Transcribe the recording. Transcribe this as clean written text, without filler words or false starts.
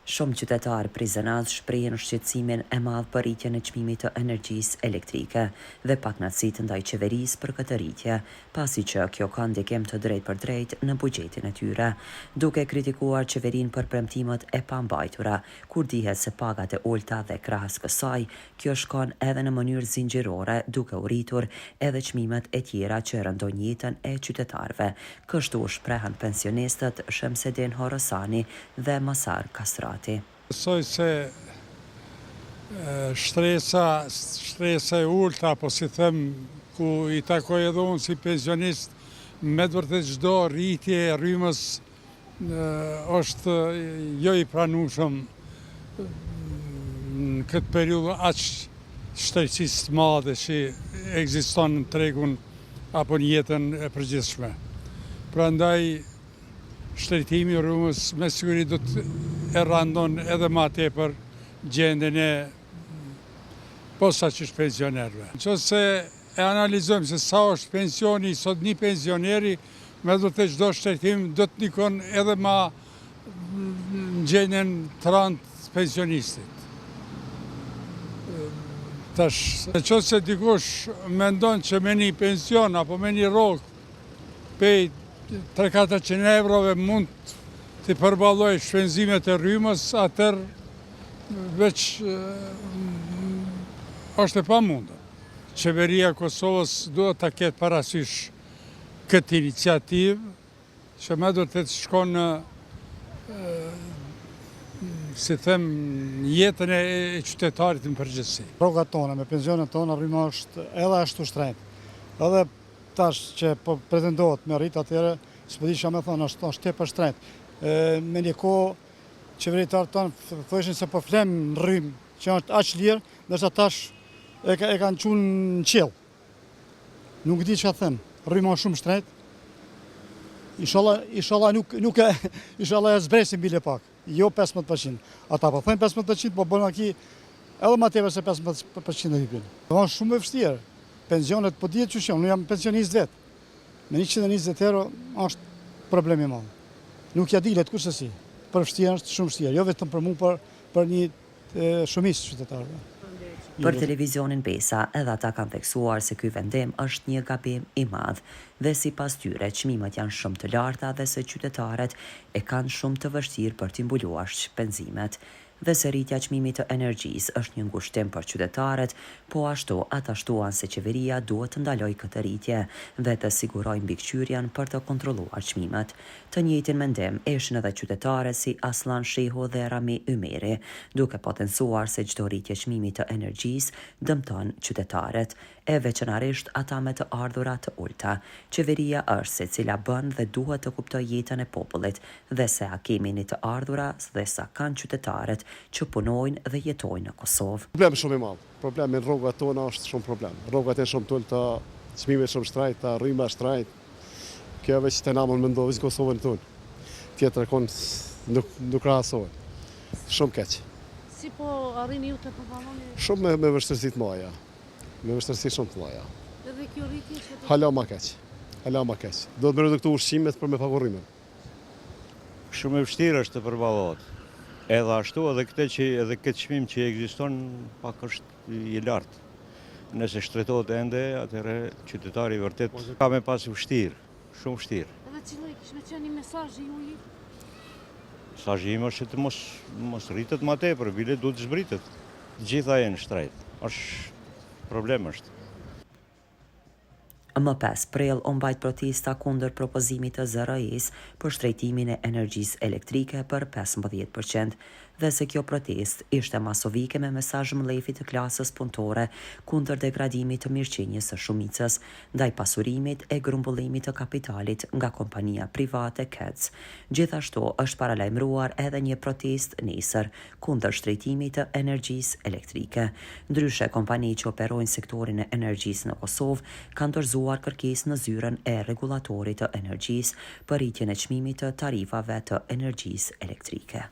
Shumë qytetarë prizrenat shprehin shqetësimin e madh për rritjen e çmimit të energjisë elektrike dhe pakënaqësitë ndaj qeverisë për këtë rritje, pasi që kjo ka ndikim të drejtë në buxhetin e tyre, duke kritikuar qeverinë për premtimet e pambajtura, kur dihet se pagat e ulta dhe krahas kësaj, kjo shkon edhe në mënyrë zinxhirore, duke u rritur edhe çmimet e tjera që rëndojnë jetën e qytetarëve. Kështu shprehen pensionistët Shamsedin Horosani dhe Masar Kasra. Besoj se shtresa e ulta, apo si them, ku i takoj edhe unë si pensionist, me të vërtet çdo rritje e rrymës është jo i pranueshëm në këtë periudhë aq shtrejtësisë të madhe që ekziston në tregun apo në jetën e përgjithshme. Prandaj shtrejtimi i rrymës me siguri do të randon edhe ma tepër gjendjen e posaçërisht pensionerëve. Nëse e analizojmë se sa është pensioni sot një pensioneri, me vërtet çdo shtrejtim do të ndikon edhe ma në gjendjen të rëndë pensionistit. Tash, nëse dikush mendon që me një pension apo me një rrogë pej 300-400 eurove mund të përballoj shpenzimet e rrymës, atër veç është e pamundur. Qeveria e Kosovës duhet ta ketë parasysh këtë iniciativë, që me do të shkon në si them, jetën e qytetarit në përgjithësi. Rrogat tona, me pensionet tona, rryma është edhe ashtu shtrenjtë. Edhe tash që po pretendohet me rrit atyre, s'po di çfarë më thonë, është tepër shtrenjtë. Me një kohë qeveritarët tonë thoshin se po flem në rrymë, që është aq lirë, ndërsa tash e kanë çunë në qiell. Nuk di çfarë them. Rryma është shumë shtrenjtë. Inshallah nuk e zbresim bile pak. Jo 15%. Ata po thënë 15%, po bën aki edhe më tepër se 15% e hyjnë. Është shumë e vështirë. Pensionet po dihet çuçi, unë jam pensionist vet. Me 120 euro është problem i madh. Nuk ja dilet kush se si. Për vështirë është shumë vështirë, jo vetëm për mua, për një shumicë qytetarëve. Për televizionin Besa, edhe ata kanë theksuar se ky vendim është një gabim i madh dhe sipas tyre çmimet janë shumë të larta dhe se qytetarët e kanë shumë të vështirë për t'i mbuluar shpenzimet. Dhe se rritja çmimit të energjisë është një ngushtim për qytetarët, po ashtu ata shtuan se qeveria duhet të ndalojë këtë rritje dhe të sigurojë mbikëqyrjen për të kontrolluar çmimet. Të njëjtin mendim ishin edhe qytetarët si Aslan Shehu dhe Rami Ymeri, duke potencuar se çdo rritje çmimi të energjisë dëmton qytetarët, e veçanërisht ata me të ardhurat të ulta. Qeveria është se cila bën dhe duhet të kuptojë jetën e popullit dhe se a kemi një të ardhura dhe sa kanë qytetarët që punojnë dhe jetojnë në Kosovë. Problem shumë i madh. Problemi në rrogat tona është shumë problem. Rrogat janë shumë të ulta, çmimet shumë shtrejta, rryma shtrejt. Kjo veç të na mund mendovis Kosovën tonë. Tjetër kon nuk krahasohet. Shumë keq. Si po arrini ju të përballoni? Shumë me vështirësi të mëdha. Me vështirësi shumë të mëdha. Edhe kjo rritje që hala më keq. Hala më keq. Do të merret këtu ushqimet për me pagurimën. Shumë e vështirë është të përballohet. Edhe ashtu edhe këtë çmim që ekziston pak është i lartë. Nëse shtretohet ende, atëherë qytetari vërtet ka me pas vështirë, shumë vështirë. Edhe cili kishte qenë një mesazh i juaj? Mesazhi im është që të mos rritet më tepër, bile duhet të zbritet. Të gjitha janë shtrejt. Është problem është. Më 5 prill u mbajt protesta kundër propozimit të ZRI-s për shtrejtimin e energjisë elektrike për 15%, dhe se kjo protestë ishte masovike me mesazh mbledhje të klasës punëtore kundër degradimit të mirëqenies së shumicës, ndaj pasurimit e grumbullimit të kapitalit nga kompania private KEC. Gjithashtu është paralajmëruar edhe një protestë nesër kundër shtrejtimit të energjisë elektrike. Ndryshe, kompani që operojnë sektorin e energjisë në Kosovë kanë dorëzuar kërkesë në zyrën e rregullatorit të energjisë për rritjen e çmimit të tarifave të energjisë elektrike.